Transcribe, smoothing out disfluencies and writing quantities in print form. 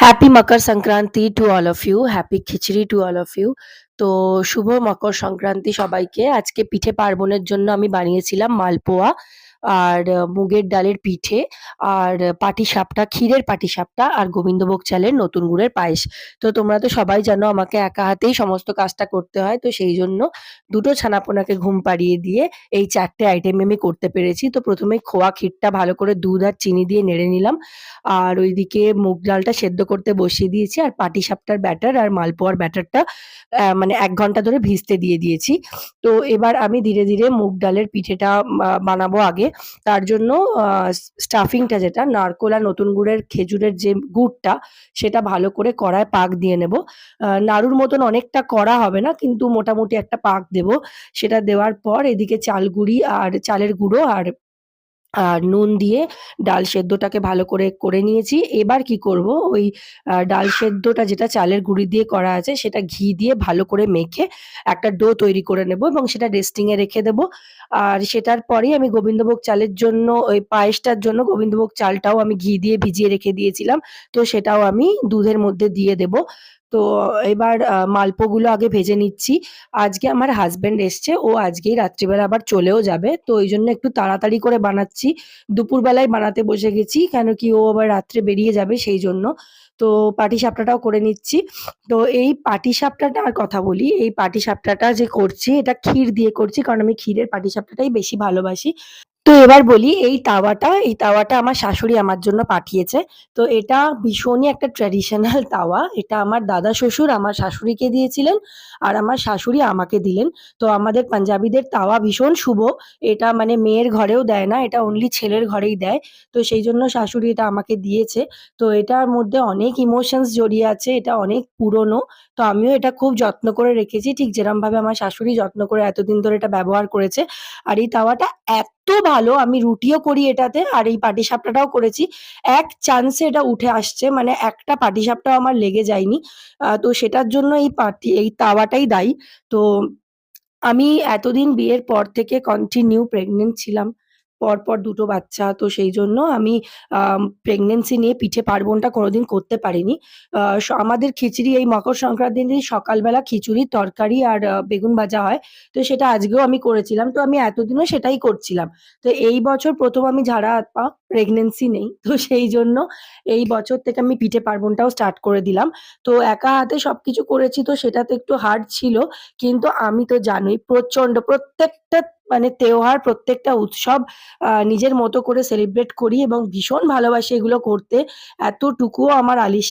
Happy Makar Sankranti to all of you, happy khichdi to all of you. তো শুভ মকর সংক্রান্তি সবাইকে। আজকে পিঠে পার্বণের জন্য আমি বানিয়েছিলাম মালপোয়া আর মুগের ডালের পিঠে আর পাটিসাপটা, ক্ষীরের পাটিসাপটা আর গোবিন্দভোগ চালের নতুন গুড়ের পায়েস। তো তোমরা তো সবাই জানো আমাকে একা হাতেই সমস্ত কাজটা করতে হয়। তো সেই জন্য ২ টো ছানাপোনাকে ঘুম পাড়িয়ে দিয়ে এই ৪ টে আইটেম আমি করতে পেরেছি। তো ১ম এই খোয়া ক্ষীরটা ভালো করে দুধ আর চিনি দিয়ে নেড়ে নিলাম। আর ওইদিকে মুগ ডালটা সেদ্ধ করতে বসিয়ে দিয়েছি। আর পাটিসাপটার ব্যাটার আর মালপোয়ার ব্যাটারটা মানে ১ ঘন্টা ধরে ভিজতে দিয়ে দিয়েছি। তো এবার আমি ধীরে, ধীরে মুগ ডালের পিঠেটা বানাবো আগে। তার জন্য আ স্টাফিংটা যেটা নারকোল আর নতুন গুড়ের খেজুরের যে গুড়টা সেটা ভালো করে কড়ায় পাক দিয়ে নেব। নাড়ুর মতন অনেকটা কড়া হবে না, কিন্তু মোটামুটি একটা পাক দেব। সেটা দেওয়ার পর এদিকে চাল গুঁড়ি আর চালের গুঁড়ো আর নুন দিয়ে ডাল সেদ্ধটাকে ভালো করে নিয়েছি। এবার কি করব, ওই ডাল সেদ্ধটা যেটা চালের গুঁড়ি দিয়ে করা আছে সেটা ঘি দিয়ে ভালো করে মেখে একটা ডো তৈরি করে নেব এবং সেটা রেস্টিং এ রেখে দেব। আর সেটার পরেই আমি গোবিন্দভোগ চালের জন্য ওই পায়েসটার জন্য গোবিন্দভোগ চালটাও আমি ঘি দিয়ে ভিজিয়ে রেখে দিয়েছিলাম। তো সেটাও আমি দুধের মধ্যে দিয়ে দেব। তো এবার মালপোগুলো আগে ভেজে নিচ্ছি। আজকে আমার হাসব্যান্ড এসছে। ও আজকেই রাত্রিবেলা আবার চলেও যাবে। তো এইজন্য একটু তাড়াতাড়ি করে বানাচ্ছি। দুপুরবেলায় বানাতে বসে গেছি। কেন কি ও আবার রাত্রে বেরিয়ে যাবে সেইজন্য। তো পাটিসাপটাটাও করে নিচ্ছি। তো এই পাটিসাপটাটার কথা বলি। এই পাটিসাপটাটা যে করছি এটা ক্ষীর দিয়ে করছি। কারণ আমি ক্ষীরের পাটিসাপটাটাই বেশি ভালোবাসি। তো এবার বলি এই তাওয়াটা আমার শাশুড়ি আমার জন্য পাঠিয়েছে। তো এটা ভীষণই একটা ট্র্যাডিশনাল তাওয়া। এটা আমার দাদা শ্বশুর আমার শাশুড়িকে দিয়েছিলেন আর আমার শাশুড়ি আমাকে দিলেন। তো আমাদের পাঞ্জাবিদের তাওয়া ভীষণ শুভ। এটা মানে মেয়ের ঘরেও দেয় না। এটা অনলি ছেলের ঘরেই দেয়। তো সেইজন্য শাশুড়ি এটা আমাকে দিয়েছে। তো এটার মধ্যে অনেক ইমোশনস জড়িয়ে আছে। এটা অনেক পুরনো। তো আমিও এটা খুব যত্ন করে রেখেছি। ঠিক যেরমভাবে আমার শাশুড়ি যত্ন করে এতদিন ধরে এটা ব্যবহার করেছে। আর এই তাওয়াটা এত ভালো, আমি রুটিও করি এটাতে আর এই পাটিসাপটাটাও করেছি। এক চান্সে এটা উঠে আসছে। মানে একটা পাটিসাপটাও আমার লেগে যায়নি। তো সেটার জন্য এই তাওয়াটাই দায়ী। তো আমি এতদিন বিয়ের পর থেকে কন্টিনিউ প্রেগন্যান্ট ছিলাম। পরপর ২ টো বাচ্চা। তো সেইজন্য আমি প্রেগন্যান্সি নিয়ে পিঠে পার্বণটা কোনোদিন করতে পারিনি। আমাদের খিচুড়ি এই মকর সংক্রান্তির দিন সকালবেলা খিচুড়ি, তরকারি আর বেগুন ভাজা হয়। তো সেটা আজকেও আমি করেছিলাম। তো আমি এতদিনও সেটাই করছিলাম। তো এই বছর ১ম আমি ঝাড়া হাত পা, প্রেগন্যান্সি নেই। তো সেইজন্য এই বছর থেকে আমি পিঠে পার্বণটাও স্টার্ট করে দিলাম। তো একা হাতে সবকিছু করেছি তো সেটা তো একটু হার্ড ছিল। কিন্তু আমি তো জানোই প্রচন্ড প্রত্যেকটা মানে তেওহার, প্রত্যেকটা উৎসব নিজের মতো করে সেলিব্রেট করি এবং ভীষণ ভালোবাসি এগুলো করতে। এতটুকুও আমার আলিশ